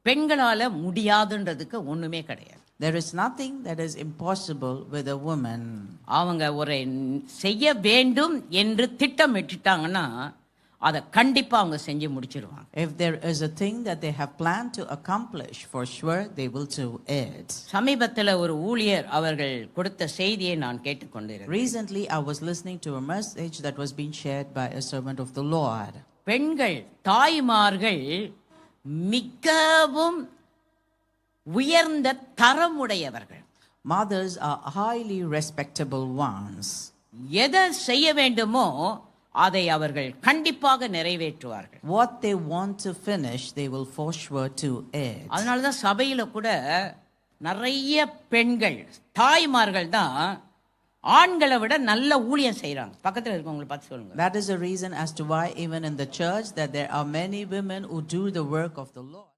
பெண்களால முடியாதுன்றதுக்கு ஒண்ணுமே கிடையாது. There is nothing that is impossible with a woman. அவங்க ஒரு செய்ய வேண்டும் என்று திட்டமிட்டுட்டாங்கன்னா அதை கண்டிப்பா அவங்க செஞ்சு முடிச்சிருவாங்க. If there is a thing that they have planned to accomplish, for sure they will do it. சமீபத்தில் ஒரு ஊழியர் அவர்கள் கொடுத்த செய்தியை நான் கேட்டுக்கொண்டிருந்தேன். Recently I was listening to a message that was being shared by a servant of the Lord. பெண்கள் தாய்மார்கள் மிகவும் உயர்ந்த தரமுடையவர்கள். Mothers are highly respectable ones. எதை செய்ய வேண்டுமோ அதை அவர்கள் கண்டிப்பாக நிறைவேற்றுவார்கள். What they want to finish, they will for sure do it. அதனால தான் சபையில கூட நிறைய பெண்கள் தாய்மார்கள் தான் ஆண்களை விட நல்ல ஊழியம் செய்றாங்க. பக்கத்துல இருக்கவங்களை பார்த்து சொல்லுங்க. That is the reason as to why even in the church that there are many women who do the work of the Lord.